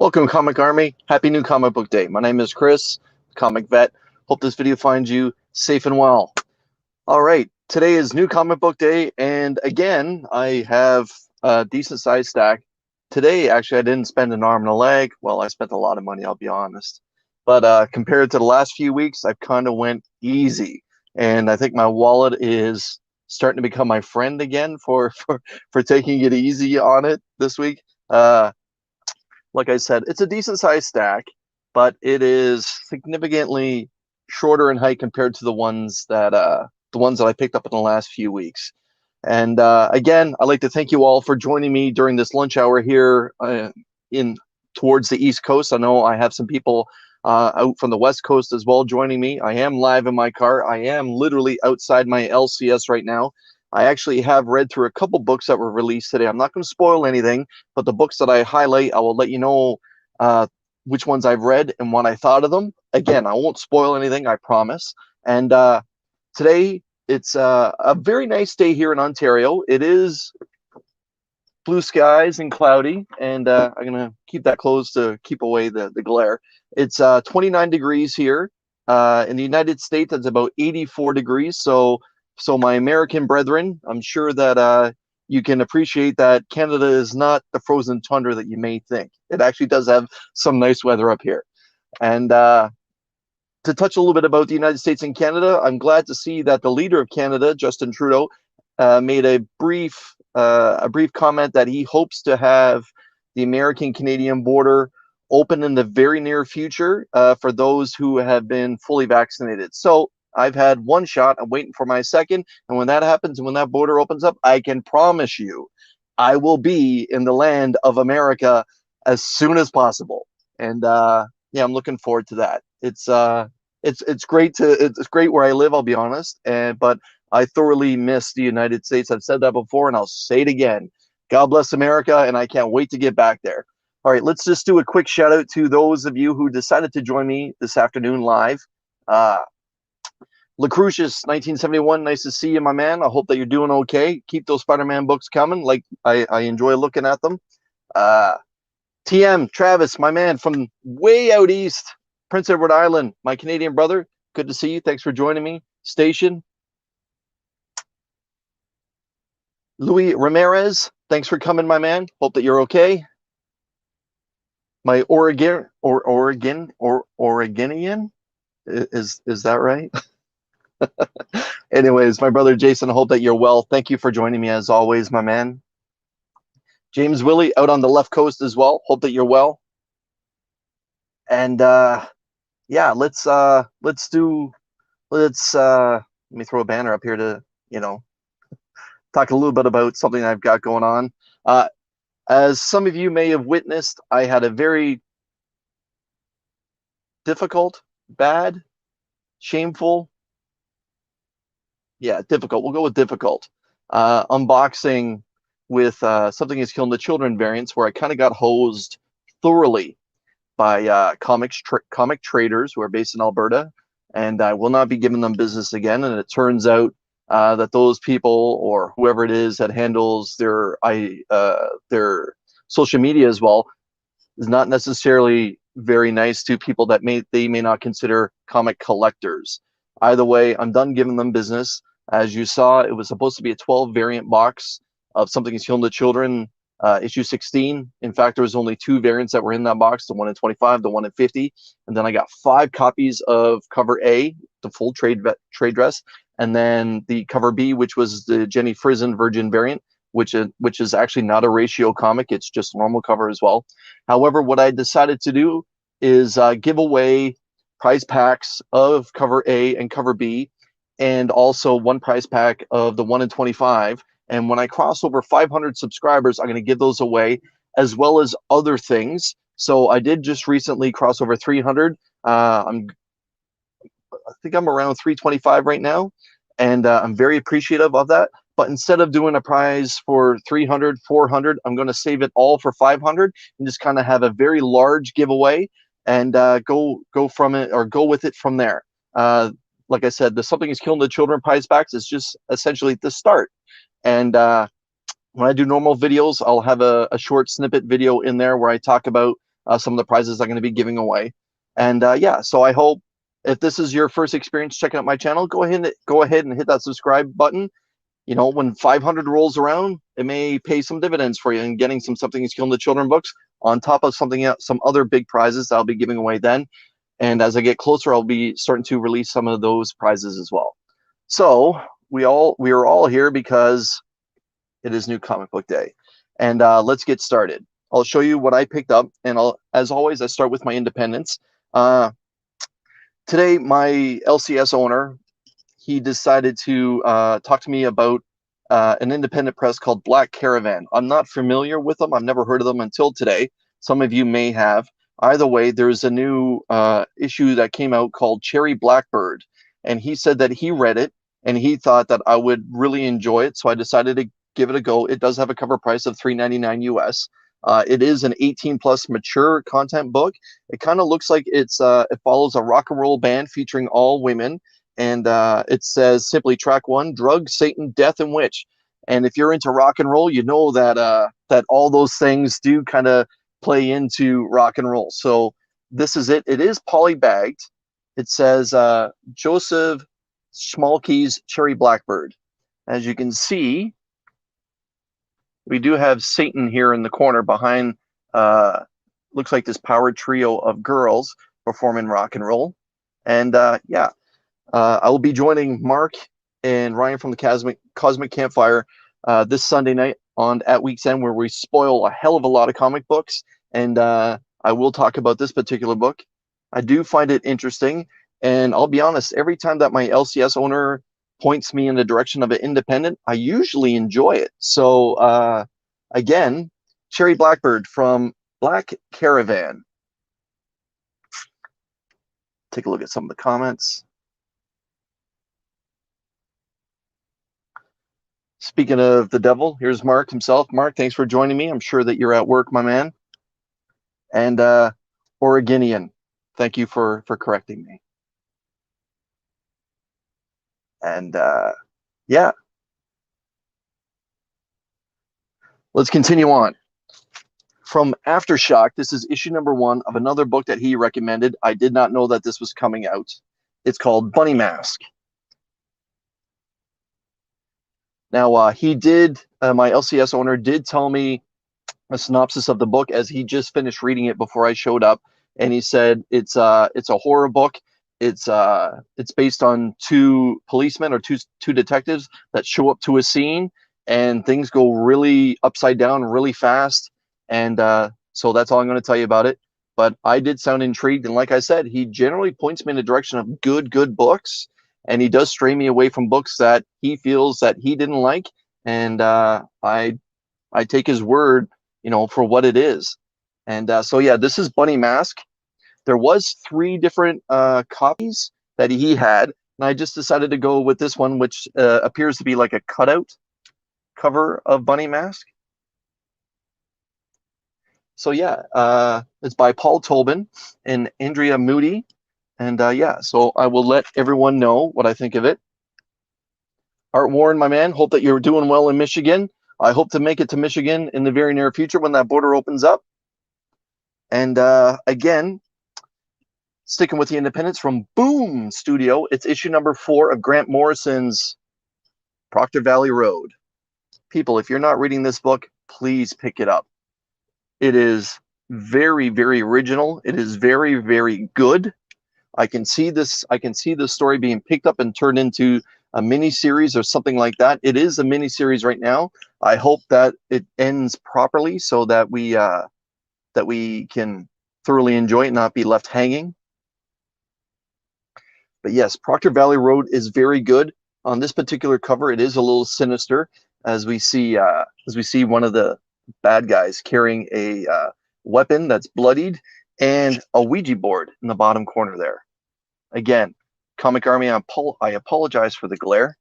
Welcome, Comic Army. Happy New Comic Book Day. My name is Chris, Comic Vet. Hope this video finds you safe and well. All right, today is New Comic Book Day, and again, I have a decent sized stack. Today, actually, I didn't spend an arm and a leg. Well, I spent a lot of money, I'll be honest. But compared to the last few weeks, I've kind of went easy, and I think my wallet is starting to become my friend again for taking it easy on it this week. Like I said, it's a decent sized stack, but it is significantly shorter in height compared to the ones that I picked up in the last few weeks. And again, I'd like to thank you all for joining me during this lunch hour here towards the East Coast. I know I have some people out from the West Coast as well joining me. I am live in my car. I am literally outside my LCS right now. I actually have read through a couple books that were released today. I'm not going to spoil anything, but the books that I highlight, I will let you know which ones I've read and what I thought of them. Again, I won't spoil anything, I promise. And today, it's a very nice day here in Ontario. It is blue skies and cloudy, and I'm going to keep that closed to keep away the glare. It's 29 degrees here. In the United States, it's about 84 degrees, So my American brethren, I'm sure that you can appreciate that Canada is not the frozen tundra that you may think. It actually does have some nice weather up here. And to touch a little bit about the United States and Canada, I'm glad to see that the leader of Canada, Justin Trudeau, made a brief comment that he hopes to have the American-Canadian border open in the very near future for those who have been fully vaccinated. So I've had one shot. I'm waiting for my second. And when that happens and when that border opens up, I can promise you I will be in the land of America as soon as possible. And yeah, I'm looking forward to that. It's great where I live, I'll be honest. But I thoroughly miss the United States. I've said that before and I'll say it again. God bless America, and I can't wait to get back there. All right, let's just do a quick shout out to those of you who decided to join me this afternoon live. Lucretius 1971, nice to see you, my man. I hope that you're doing okay. Keep those SpiderMan books coming. Like I enjoy looking at them. TM Travis, my man from way out east, Prince Edward Island, my Canadian brother. Good to see you. Thanks for joining me. Station. Louis Ramirez, thanks for coming, my man. Hope that you're okay. My Oregonian, is that right? Anyways, my brother Jason, I hope that you're well. Thank you for joining me as always, my man. James Willie out on the left coast as well. Hope that you're well. And yeah, let's let me throw a banner up here to, talk a little bit about something I've got going on. As some of you may have witnessed, I had a very difficult, bad, shameful, difficult. We'll go with difficult. Unboxing with Something Is Killing the Children variants, where I kind of got hosed thoroughly by comic traders who are based in Alberta, and I will not be giving them business again. And it turns out that those people, or whoever it is that handles their social media as well, is not necessarily very nice to people that they may not consider comic collectors. Either way, I'm done giving them business. As you saw, it was supposed to be a 12 variant box of Something Is Killing the Children, issue 16. In fact, there was only 2 variants that were in that box, the one in 25, the one in 50. And then I got 5 copies of cover A, the full trade dress, and then the cover B, which was the Jenny Frison Virgin variant, which is actually not a ratio comic. It's just normal cover as well. However, what I decided to do is give away prize packs of cover A and cover B, and also 1 prize pack of the 1 in 25. And when I cross over 500 subscribers, I'm going to give those away, as well as other things. So I did just recently cross over 300. I think I'm around 325 right now, and I'm very appreciative of that. But instead of doing a prize for 300, 400, I'm going to save it all for 500 and just kind of have a very large giveaway and go from it, or go with it from there. Like I said, the Something Is Killing the Children prize packs is just essentially the start. And when I do normal videos, I'll have a short snippet video in there where I talk about some of the prizes I'm going to be giving away. And yeah, so I hope if this is your first experience checking out my channel, go ahead and hit that subscribe button. You know, when 500 rolls around, it may pay some dividends for you in getting some Something is Killing the Children books on top of something else, some other big prizes I'll be giving away then. And as I get closer, I'll be starting to release some of those prizes as well. So we are all here because it is New Comic Book Day. And let's get started. I'll show you what I picked up, and as always, I start with my independents. Today, my LCS owner, he decided to talk to me about an independent press called Black Caravan. I'm not familiar with them. I've never heard of them until today. Some of you may have. Either way, there's a new issue that came out called Cherry Blackbird, and he said that he read it and he thought that I would really enjoy it, so I decided to give it a go. It does have a cover price of $3.99 US. It is an 18+ mature content book. It kind of looks like it follows a rock and roll band featuring all women, and it says simply track 1: Drug, Satan, Death, and Witch. And if you're into rock and roll, you know that that all those things do kind of play into rock and roll. So this is it. It is polybagged. It says Joseph Schmalke's Cherry Blackbird. As you can see, we do have Satan here in the corner behind, looks like this power trio of girls performing rock and roll. And yeah, I will be joining Mark and Ryan from the Cosmic Campfire this Sunday night at Week's End, where we spoil a hell of a lot of comic books. And I will talk about this particular book. I do find it interesting. And I'll be honest, every time that my LCS owner points me in the direction of an independent, I usually enjoy it. So again, Cherry Blackbird from Black Caravan. Take a look at some of the comments. Speaking of the devil, here's Mark himself. Mark, thanks for joining me. I'm sure that you're at work, my man. And Oregonian, thank you for correcting me. And yeah, let's continue on. From Aftershock, this is issue number 1 of another book that he recommended. I did not know that this was coming out. It's called Bunny Mask. Now, my LCS owner did tell me a synopsis of the book as he just finished reading it before I showed up, and he said it's a horror book. It's based on 2 policemen or two detectives that show up to a scene, and things go really upside down really fast. And so that's all I'm going to tell you about it. But I did sound intrigued, and like I said, he generally points me in the direction of good books, and he does stray me away from books that he feels that he didn't like, and I take his word, you know, for what it is. And so yeah, this is Bunny Mask. There was 3 different copies that he had, and I just decided to go with this one, which appears to be like a cutout cover of Bunny Mask. So yeah, it's by Paul Tobin and Andrea Moody. And yeah, so I will let everyone know what I think of it. Art Warren, my man, hope that you're doing well in Michigan. I hope to make it to Michigan in the very near future when that border opens up. And again, sticking with the independents from Boom Studio, it's issue number 4 of Grant Morrison's Proctor Valley Road. People, if you're not reading this book, please pick it up. It is very original. It is very good. I can see this story being picked up and turned into a mini series or something like that. It is a mini series right now. I hope that it ends properly so that we can thoroughly enjoy it and not be left hanging. But yes, Proctor Valley Road is very good. On this particular cover, it is a little sinister as we see one of the bad guys carrying a weapon that's bloodied and a Ouija board in the bottom corner there. Again, Comic Army, I apologize for the glare.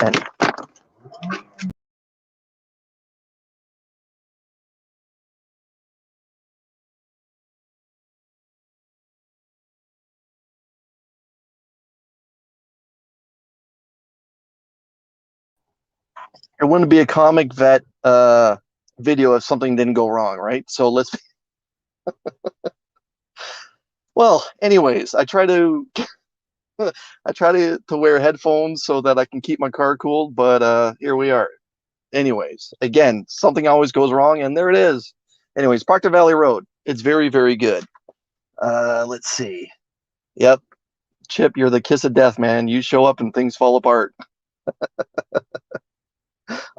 And it wouldn't be a Comic Vet video if something didn't go wrong, right? So let's Well, anyways, I try to I try to wear headphones so that I can keep my car cool, but here we are. Anyways, again, something always goes wrong, and there it is. Anyways, Proctor Valley Road. It's very, very good. Let's see. Yep, Chip, you're the kiss of death, man. You show up and things fall apart.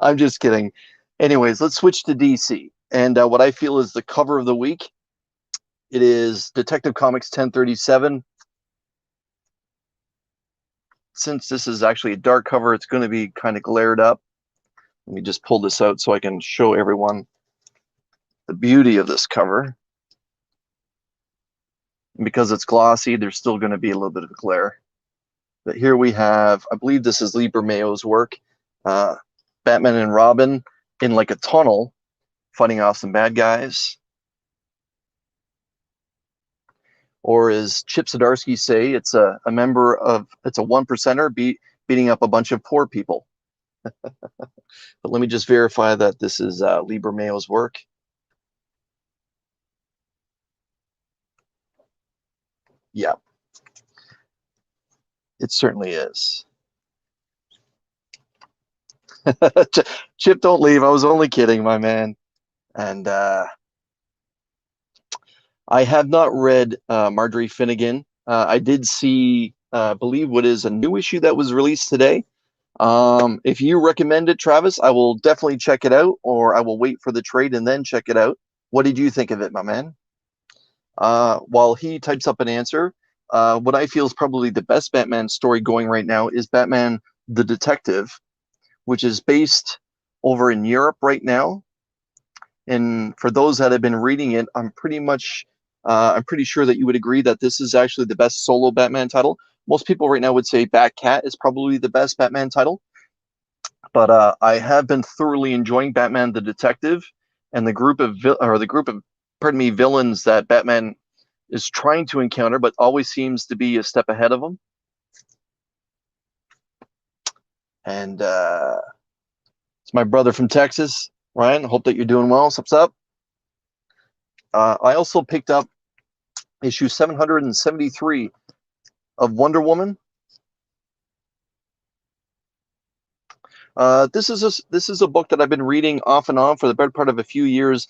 I'm just kidding. Anyways, let's switch to DC. And what I feel is the cover of the week. It is Detective Comics 1037. Since this is actually a dark cover, it's going to be kind of glared up. Let me just pull this out so I can show everyone the beauty of this cover. And because it's glossy, there's still going to be a little bit of a glare. But here we have, I believe this is Lieber Mayo's work, Batman and Robin in like a tunnel, fighting off some bad guys. Or as Chip Zdarsky say, it's a member of, it's a one percenter beating up a bunch of poor people. But let me just verify that this is Lieber Mayo's work. Yeah, it certainly is. Chip, don't leave. I was only kidding, my man. And I have not read Marjorie Finnegan. I did see, I believe, what is a new issue that was released today. If you recommend it, Travis, I will definitely check it out, or I will wait for the trade and then check it out. What did you think of it, my man? While he types up an answer, what I feel is probably the best Batman story going right now is Batman the Detective, which is based over in Europe right now. And for those that have been reading it, I'm pretty sure that you would agree that this is actually the best solo Batman title. Most people right now would say Batcat is probably the best Batman title. But I have been thoroughly enjoying Batman the Detective and the group of villains that Batman is trying to encounter, but always seems to be a step ahead of him. And it's my brother from Texas, Ryan. Hope that you're doing well. What's up? I also picked up issue 773 of Wonder Woman. This is a book that I've been reading off and on for the better part of a few years,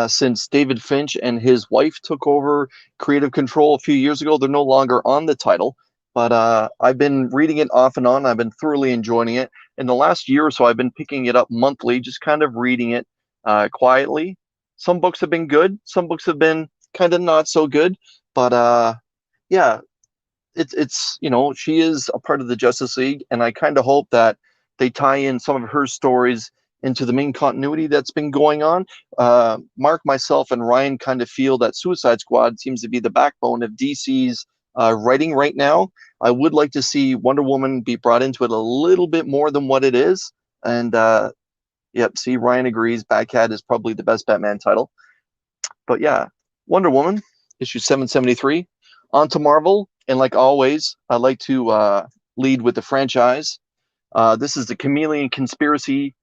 since David Finch and his wife took over creative control a few years ago. They're no longer on the title, but I've been reading it off and on. I've been thoroughly enjoying it. In the last year or so, I've been picking it up monthly, just kind of reading it quietly. Some books have been good. Some books have been kind of not so good. But yeah, it's she is a part of the Justice League, and I kind of hope that they tie in some of her stories into the main continuity that's been going on. Mark, myself, and Ryan kind of feel that Suicide Squad seems to be the backbone of DC's writing right now. I would like to see Wonder Woman be brought into it a little bit more than what it is. And yep, see, Ryan agrees. Batcat is probably the best Batman title. But yeah, Wonder Woman, issue 773. On to Marvel. And like always, I like to lead with the franchise. This is the Chameleon Conspiracy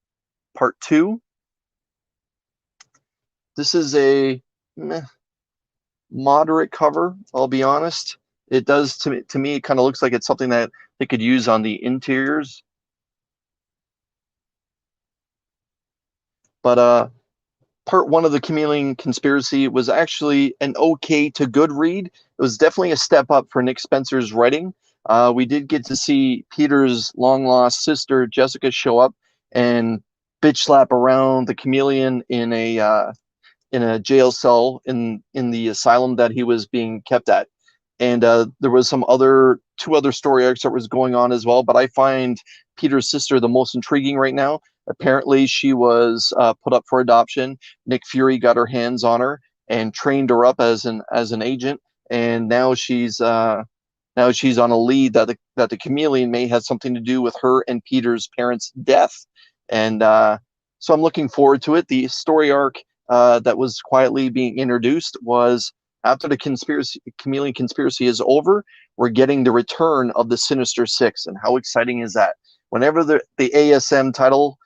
Part 2. This is a moderate cover, I'll be honest. It does, to me, it kind of looks like it's something that they could use on the interiors. But Part 1 of the Chameleon Conspiracy was actually an okay to good read. It was definitely a step up for Nick Spencer's writing. We did get to see Peter's long-lost sister, Jessica, show up and bitch slap around the Chameleon in a jail cell in the asylum that he was being kept at. And there was two other story arcs that was going on as well. But I find Peter's sister the most intriguing right now. Apparently, she was put up for adoption. Nick Fury got her hands on her and trained her up as an agent. And now she's on a lead that the Chameleon may have something to do with her and Peter's parents' death. And so I'm looking forward to it. The story arc that was quietly being introduced was after the Chameleon Conspiracy is over, we're getting the return of the Sinister Six. And how exciting is that? Whenever the ASM title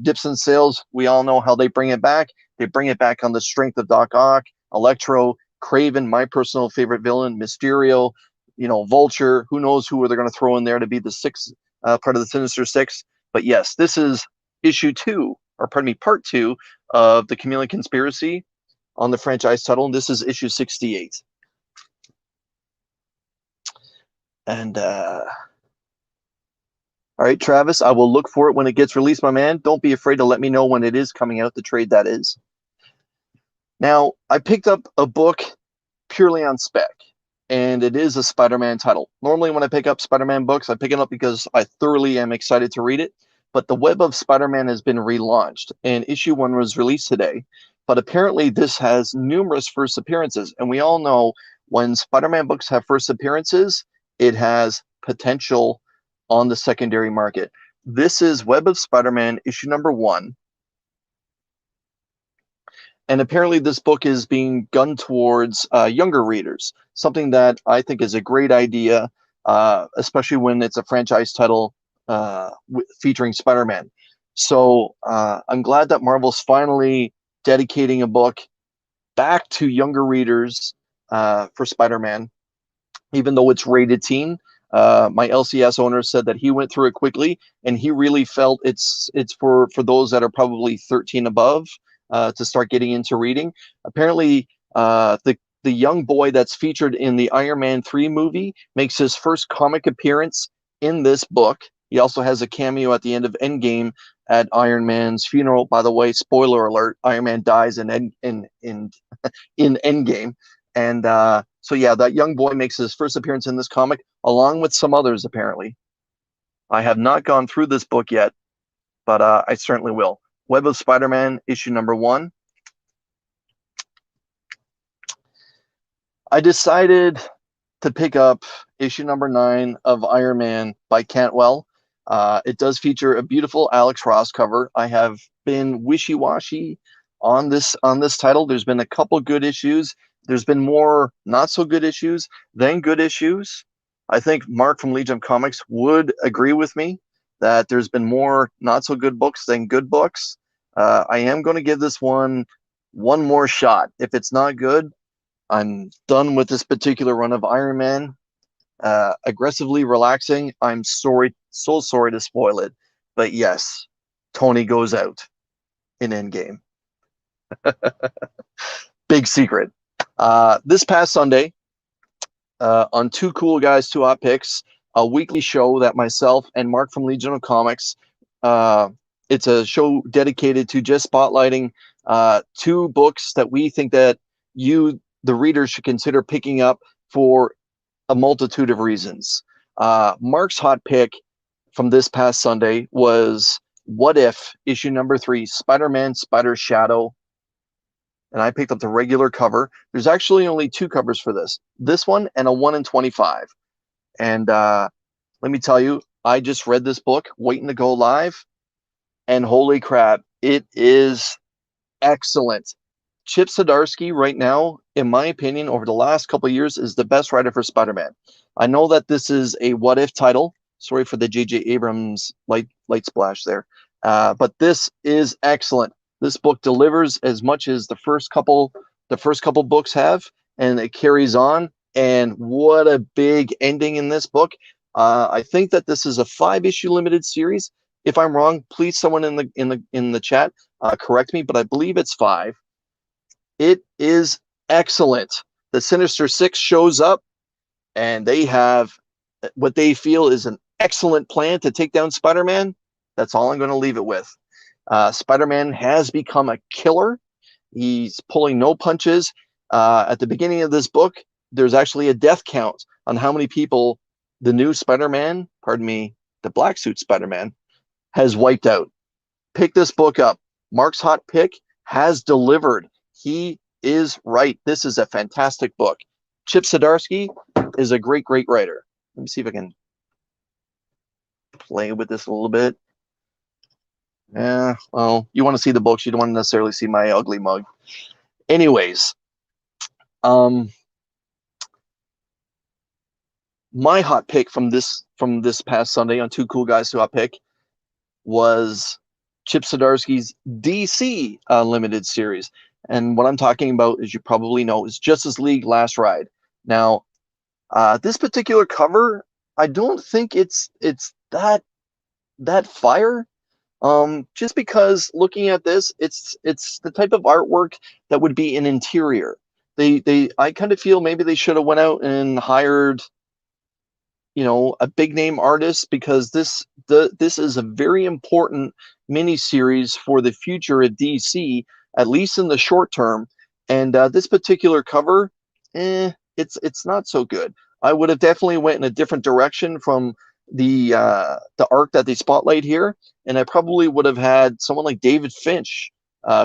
dips in sales, we all know how they bring it back. They bring it back on the strength of Doc Ock, Electro, Craven, my personal favorite villain, Mysterio, you know, Vulture. Who knows who they're going to throw in there to be the sixth part of the Sinister Six. But yes, this is issue 2, or pardon me, part 2 of the Chameleon Conspiracy on the franchise title. And this is issue 68. And all right, Travis, I will look for it when it gets released, my man. Don't be afraid to let me know when it is coming out, the trade that is. Now, I picked up a book purely on spec, and it is a Spider-Man title. Normally, when I pick up Spider-Man books, I pick it up because I thoroughly am excited to read it. But The Web of Spider-Man has been relaunched, and issue 1 was released today. But apparently, this has numerous first appearances, and we all know when Spider-Man books have first appearances, it has potential on the secondary market. This is Web of Spider-Man, issue number 1. And apparently this book is being gunned towards younger readers, something that I think is a great idea, especially when it's a franchise title featuring Spider-Man. So I'm glad that Marvel's finally dedicating a book back to younger readers for Spider-Man, even though it's rated teen. My LCS owner said that he went through it quickly, and he really felt it's for those that are probably 13 above to start getting into reading. Apparently, the young boy that's featured in the Iron Man 3 movie makes his first comic appearance in this book. He also has a cameo at the end of Endgame at Iron Man's funeral. By the way, spoiler alert: Iron Man dies in Endgame. And so yeah, that young boy makes his first appearance in this comic, along with some others, apparently. I have not gone through this book yet, but I certainly will. Web of Spider-Man, issue number 1. I decided to pick up issue number 9 of Iron Man by Cantwell. It does feature a beautiful Alex Ross cover. I have been wishy-washy on this title. There's been a couple good issues. There's been more not so good issues than good issues. I think Mark from Legion of Comics would agree with me that there's been more not so good books than good books. I am going to give this one more shot. If it's not good, I'm done with this particular run of Iron Man. Aggressively relaxing. I'm so sorry to spoil it, but yes, Tony goes out in Endgame. Big secret. This past Sunday, on Two Cool Guys, Two Hot Picks, a weekly show that myself and Mark from Legion of Comics, it's a show dedicated to just spotlighting 2 books that we think that you, the reader, should consider picking up for a multitude of reasons. Mark's hot pick from this past Sunday was What If, issue number 3, Spider-Man, Spider Shadow. And I picked up the regular cover. There's actually only 2 covers for this one and a 1 in 25. And let me tell you, I just read this book waiting to go live, and holy crap, it is excellent. Chip Zdarsky right now, in my opinion, over the last couple of years, is the best writer for Spider-Man. I know that this is a What If title. Sorry for the J.J. Abrams light splash there. But this is excellent. This book delivers as much as the first couple books have, and it carries on. And what a big ending in this book. I think that this is a 5-issue limited series. If I'm wrong, please someone in the chat correct me, but I believe it's 5. It is excellent. The Sinister Six shows up, and they have what they feel is an excellent plan to take down Spider-Man. That's all I'm going to leave it with. Spider-Man has become a killer. He's pulling no punches. At the beginning of this book, there's actually a death count on how many people the new Spider-Man, pardon me, the black suit Spider-Man, has wiped out. Pick this book up. Mark's hot pick has delivered. He is right. This is a fantastic book. Chip Zdarsky is a great writer. Let me see if I can play with this a little bit. Yeah, well, you want to see the books. You don't want to necessarily see my ugly mug. Anyways, my hot pick from this past Sunday on Two Cool Guys, Two Hot Pick was Chip Zdarsky's DC limited series. And what I'm talking about, as you probably know, is Justice League Last Ride. Now, this particular cover, I don't think it's that fire. Just because looking at this, it's the type of artwork that would be an interior. I kind of feel maybe they should have went out and hired, a big name artist, because this is a very important mini series for the future of DC, at least in the short term. And this particular cover, it's not so good. I would have definitely went in a different direction from the arc that they spotlight here, and I probably would have had someone like David Finch,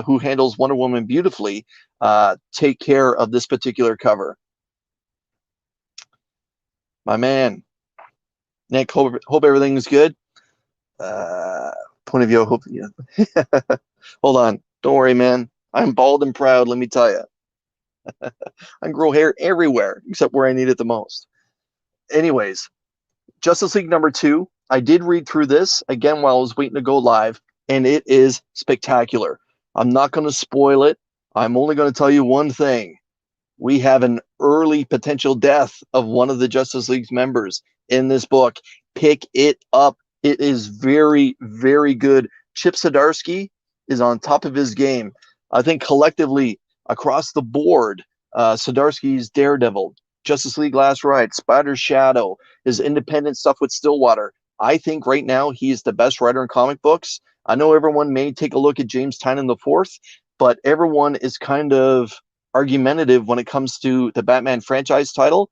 who handles Wonder Woman beautifully, take care of this particular cover. My man, Nick, hope everything's good. Point of view, hope. Yeah. Hold on, don't worry, man. I'm bald and proud. Let me tell you, I can grow hair everywhere except where I need it the most. Anyways, Justice League #2. I did read through this again while I was waiting to go live, and it is spectacular. I'm not going to spoil it. I'm only going to tell you one thing. We have an early potential death of one of the Justice League's members in this book. Pick it up. It is very, very good. Chip Zdarsky is on top of his game. I think collectively, across the board, Zdarsky's Daredevil, Justice League Last Ride, Spider Shadow, his independent stuff with Stillwater. I think right now he is the best writer in comic books. I know everyone may take a look at James Tynion IV, but everyone is kind of argumentative when it comes to the Batman franchise title.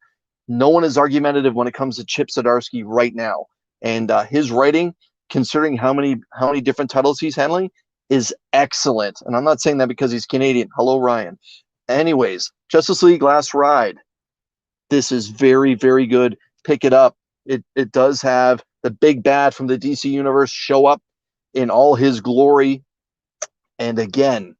No one is argumentative when it comes to Chip Zdarsky right now. And his writing, considering how many different titles he's handling, is excellent. And I'm not saying that because he's Canadian. Hello, Ryan. Anyways, Justice League Last Ride. This is very, very good. Pick it up. It does have the big bad from the DC universe show up in all his glory. And again,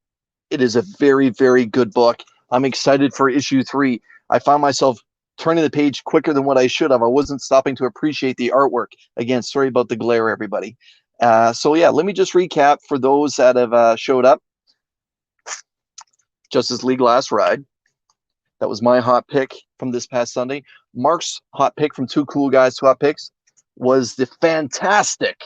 it is a very, very good book. I'm excited for issue 3. I found myself turning the page quicker than what I should have. I wasn't stopping to appreciate the artwork. Again, sorry about the glare, everybody. So yeah, let me just recap for those that have showed up. Justice League Last Ride. That was my hot pick from this past Sunday. Mark's hot pick from Two Cool Guys, Two Hot Picks, was the fantastic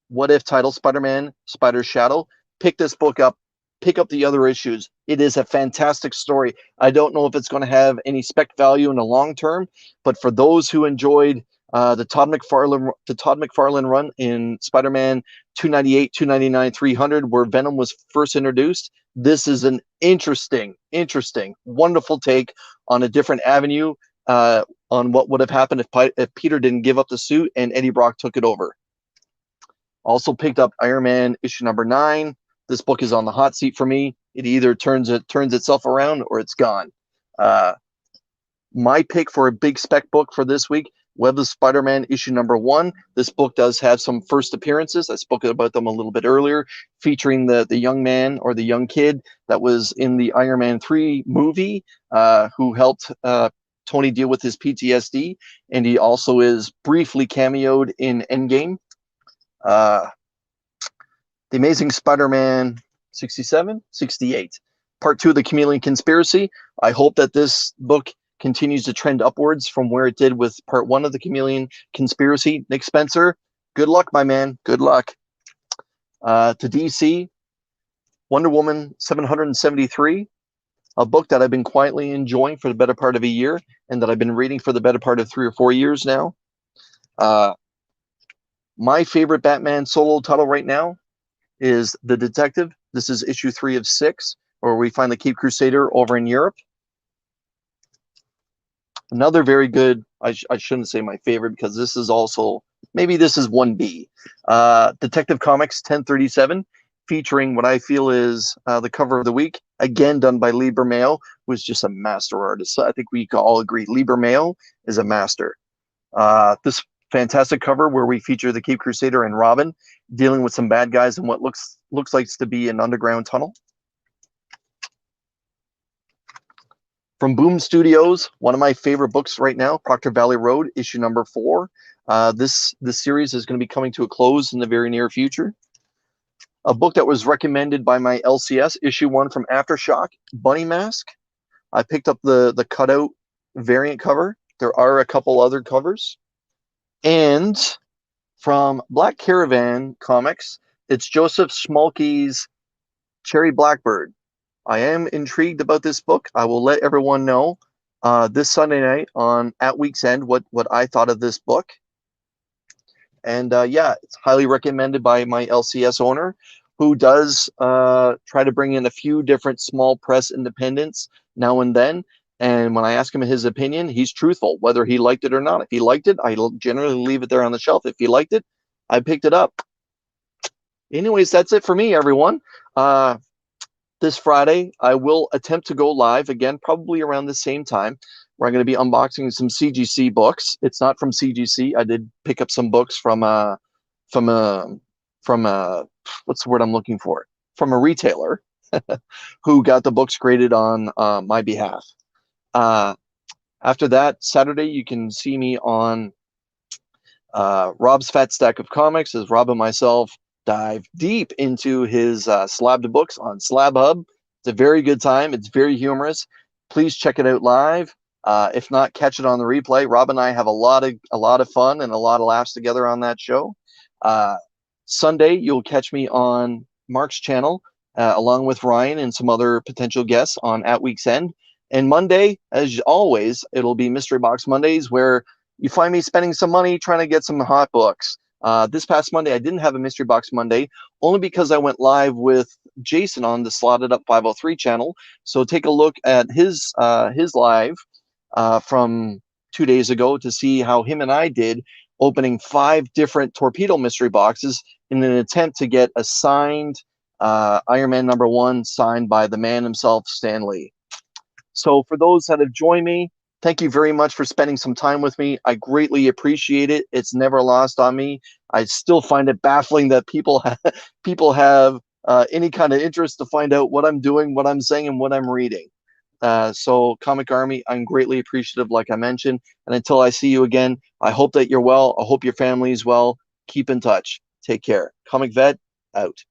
What If title, Spider-Man, Spider Shadow. Pick this book up. Pick up the other issues. It is a fantastic story. I don't know if it's going to have any spec value in the long term, but for those who enjoyed the Todd McFarlane run in Spider-Man 298, 299, 300, where Venom was first introduced, this is an interesting, wonderful take on a different avenue on what would have happened if Peter didn't give up the suit and Eddie Brock took it over. Also picked up Iron Man issue #9. This book is on the hot seat for me. It either turns itself around or it's gone. My pick for a big spec book for this week, Web of Spider-Man issue #1. This book does have some first appearances. I spoke about them a little bit earlier, featuring the young man or the young kid that was in the Iron Man 3 movie, who helped Tony deal with his PTSD, and he also is briefly cameoed in Endgame. The Amazing Spider-Man 67, 68. Part 2 of the Chameleon Conspiracy. I hope that this book continues to trend upwards from where it did with Part 1 of the Chameleon Conspiracy. Nick Spencer, good luck, my man. Good luck. To DC, Wonder Woman 773, a book that I've been quietly enjoying for the better part of a year and that I've been reading for the better part of 3 or 4 years now. My favorite Batman solo title right now is The Detective. This is issue 3 of 6, where we find the Cape Crusader over in Europe. Another very good, I shouldn't say my favorite, because this is also, maybe this is 1B. Detective Comics 1037, featuring what I feel is the cover of the week, again done by Lee Bermejo, who is just a master artist. So I think we can all agree Lee Bermejo is a master. This fantastic cover where we feature the Cape Crusader and Robin dealing with some bad guys in what looks like to be an underground tunnel. From Boom Studios, one of my favorite books right now, Proctor Valley Road, issue #4. This series is going to be coming to a close in the very near future. a book that was recommended by my LCS, issue 1 from Aftershock, Bunny Mask. I picked up the cutout variant cover. There are a couple other covers. And from Black Caravan Comics, it's Joseph Schmalke's Cherry Blackbird. I am intrigued about this book. I will let everyone know this Sunday night on At Week's End what I thought of this book. And yeah, it's highly recommended by my LCS owner, who does try to bring in a few different small press independents now and then. And when I ask him his opinion, he's truthful, whether he liked it or not. If he liked it, I generally leave it there on the shelf. If he liked it, I picked it up. Anyways, that's it for me, everyone. This Friday, I will attempt to go live again, probably around the same time, where I'm going to be unboxing some CGC books. It's not from CGC. I did pick up some books from what's the word I'm looking for? From a retailer who got the books graded on my behalf. After that, Saturday, you can see me on Rob's Fat Stack of Comics as Rob and myself dive deep into his slabbed books on Slab Hub. It's a very good time. It's very humorous. Please check it out live. If not, catch it on the replay. Rob and I have a lot of fun and a lot of laughs together on that show. Sunday, you'll catch me on Mark's channel, along with Ryan and some other potential guests on At Week's End. And Monday, as always, it'll be Mystery Box Mondays, where you find me spending some money trying to get some hot books. This past Monday, I didn't have a Mystery Box Monday, only because I went live with Jason on the Slotted Up 503 channel. So take a look at his live from 2 days ago to see how him and I did opening 5 different torpedo mystery boxes in an attempt to get a signed Iron Man #1 signed by the man himself, Stan Lee. So for those that have joined me, thank you very much for spending some time with me. I greatly appreciate it. It's never lost on me. I still find it baffling that people have any kind of interest to find out what I'm doing, what I'm saying, and what I'm reading. So Comic Army, I'm greatly appreciative, like I mentioned. And until I see you again, I hope that you're well. I hope your family is well. Keep in touch. Take care. Comic Vet, out.